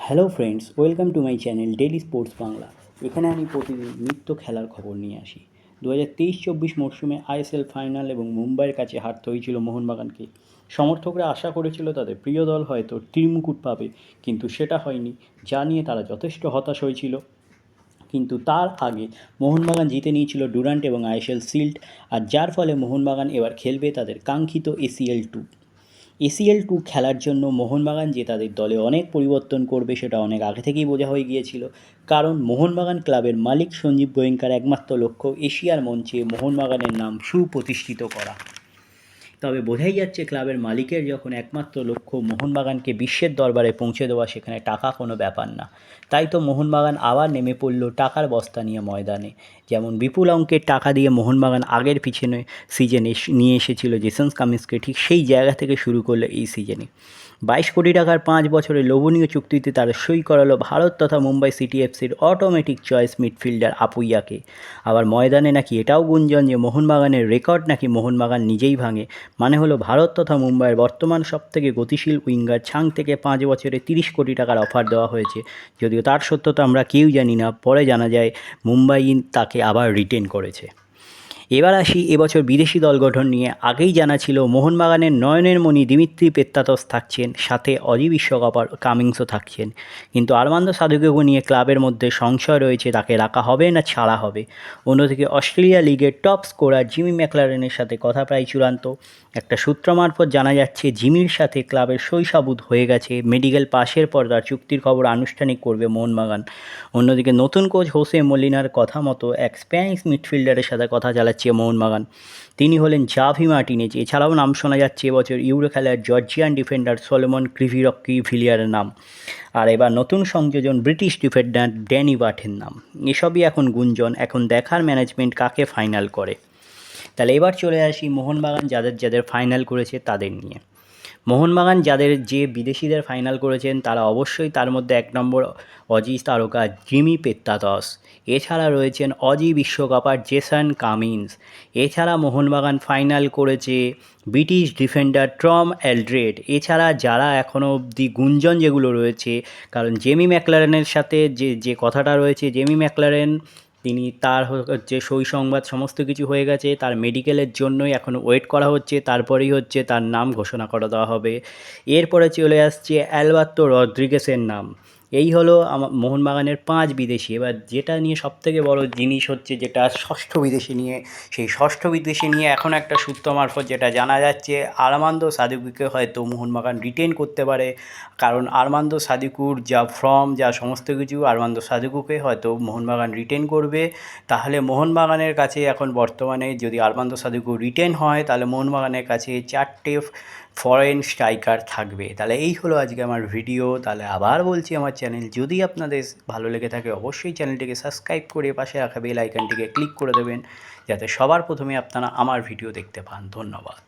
Hello friends, welcome to my channel daily sports Bangla. এখানে আমি প্রতিদিন নিত্য খেলার খবর নিয়ে আসি। 2023-24 মরশুমে আইএসএল ফাইনাল এবং মুম্বাইয়ের কাছে হারতে হয়েছিল মোহনবাগানকে। সমর্থকরা আশা করেছিল তাদের প্রিয় দল হয়তো ত্রিমুকুট পাবে, কিন্তু সেটা হয়নি, যা নিয়ে তারা যথেষ্ট হতাশ হয়েছিল। কিন্তু তার আগে মোহনবাগান জিতে নিয়েছিল ডুরান্ট এবং আইএসএল শিল্ড, আর যার ফলে মোহনবাগান এবার খেলবে তাদের কাঙ্ক্ষিত এসিএল টু খেলার জন্য মোহনবাগান যে তাদের দলে অনেক পরিবর্তন করবে সেটা অনেক আগে থেকেই বোঝা হয়ে গিয়েছিল। কারণ মোহনবাগান ক্লাবের মালিক সঞ্জীব গোয়েঙ্কার একমাত্র লক্ষ্য এশিয়ার মঞ্চে মোহনবাগানের নাম সুপ্রতিষ্ঠিত করা। তবে বোঝাই যাচ্ছে ক্লাবের মালিকের যখন একমাত্র লক্ষ্য মোহনবাগানকে বিশ্বের দরবারে পৌঁছে দেওয়া, সেখানে টাকা কোনো ব্যাপার না। তাই তো মোহনবাগান আবার নেমে পড়ল টাকার বস্তা নিয়ে ময়দানে। যেমন বিপুল অঙ্কের টাকা দিয়ে মোহনবাগান আগের পিছনে সিজনে নিয়ে এসেছিল জেসন কামিন্সকে, ঠিক সেই জায়গা থেকে শুরু করলো এই সিজনে। 22 কোটি টাকার 5 বছরের লোভনীয় চুক্তিতে তারা সই করালো ভারত তথা মুম্বাই সিটি এফসির অটোমেটিক চয়েস মিডফিল্ডার আপুইয়াকে। আবার ময়দানে নাকি এটাও গুঞ্জন যে মোহনবাগানের রেকর্ড নাকি মোহনবাগান নিজেই ভাঙে। মানে হলো ভারত তথা মুম্বাইয়ের বর্তমান সবথেকে গতিশীল উইঙ্গার ছাং থেকে 5 বছরে 30 কোটি টাকার অফার দেওয়া হয়েছে। যদিও তার সত্যতা আমরা কেউ জানি না, পরে জানা যায় মুম্বাই তাকে আবার রিটেন করেছে। এবার আসি এবছর বিদেশি দল গঠন নিয়ে। আগেই জানা ছিল মোহনবাগানের নয়নের মণি দিমিত্রি পেত্রাতস থাকছেন, সাথে অজি বিশ্বকাপার কামিংসও থাকছেন। কিন্তু আর্মান্দো সাদুকেও নিয়ে ক্লাবের মধ্যে সংশয় রয়েছে, তাকে রাখা হবে না ছাড়া হবে। অন্যদিকে অস্ট্রেলিয়া লিগের টপ স্কোরার জিমি ম্যাকলারেনের সাথে কথা প্রায় চূড়ান্ত। একটা সূত্র মারফত জানা যাচ্ছে জিমির সাথে ক্লাবের সই-সাবুত হয়ে গেছে। মেডিকেল পাশের পর তার চুক্তির খবর আনুষ্ঠানিক করবে মোহনবাগান। অন্যদিকে নতুন কোচ হোসে মলিনার কথা মতো এক স্প্যানিশ মিডফিল্ডারের সাথে কথা চালাচ্ছে মোহনবাগান। তিনি হলেন জাভি মার্টিনেজ। এছাড়াও নাম শোনা যাচ্ছে এবছর ইউরো খেলার জর্জিয়ান ডিফেন্ডার সলোমন ক্রিভিরক্কি-ভিলিয়ারের নাম। আর এবার নতুন সংযোজন ব্রিটিশ ডিফেন্ডার ড্যানি বাথের নাম। এসবই এখন গুঞ্জন, এখন দেখার ম্যানেজমেন্ট কাকে ফাইনাল করে। তাহলে এবার চলে আসি মোহনবাগান যাদের ফাইনাল করেছে তাদের নিয়ে। মোহনবাগান যে বিদেশিদের ফাইনাল করেছেন তারা অবশ্যই তার মধ্যে 1 নম্বর অজি তারকা জিমি পেত্রাতস। এছাড়া রয়েছেন অজি বিশ্বকাপার জেসন কামিন্স। এছাড়া মোহনবাগান ফাইনাল করেছে ব্রিটিশ ডিফেন্ডার টম এলড্রেড। এছাড়া যারা এখনও অবধি গুঞ্জন যেগুলো রয়েছে, কারণ জেমি ম্যাকলারেনের সাথে যে কথাটা রয়েছে, জেমি ম্যাকলারেন তার হচ্ছে সই সংবাদ সমস্ত কিছু হয়ে গেছে, তার মেডিকেলের জন্যই এখন ওয়েট করা হচ্ছে, তারপরেই হচ্ছে তার নাম ঘোষণা করে দেওয়া হবে। এরপরে চলে আসছে অ্যালবার্তো রদ্রিগেসের নাম। এই হলো মোহনবাগানের 5 বিদেশি। এবার যেটা নিয়ে সবথেকে বড় জিনিস হচ্ছে যেটা ষষ্ঠ বিদেশি নিয়ে। সেই ষষ্ঠ বিদেশি নিয়ে এখন একটা সূত্র মারফত যেটা জানা যাচ্ছে, আর্মান্দো সাদিকুকে হয়তো মোহনবাগান রিটেন করতে পারে। কারণ আর্মান্দো সাদিকুর যা ফর্ম, যা সমস্ত কিছু, আর্মান্দো সাদিকুকে হয়তো মোহনবাগান রিটেন করবে। তাহলে মোহনবাগানের কাছে এখন বর্তমানে যদি আর্মান্দো সাদিকু রিটেন হয়, তাহলে মোহনবাগানের কাছে 4টে ফরেন স্ট্রাইকার থাকবে। তাহলে এই হলো আজকে আমার ভিডিও। তাহলে আবার বলছি, আমার চ্যানেল যদি আপনাদের ভালো লেগে থাকে অবশ্যই চ্যানেলটিকে সাবস্ক্রাইব করে পাশে রাখা বেল আইকনটিকে ক্লিক করে দেবেন, যাতে সবার প্রথমে আপনারা আমার ভিডিও দেখতে পান। ধন্যবাদ।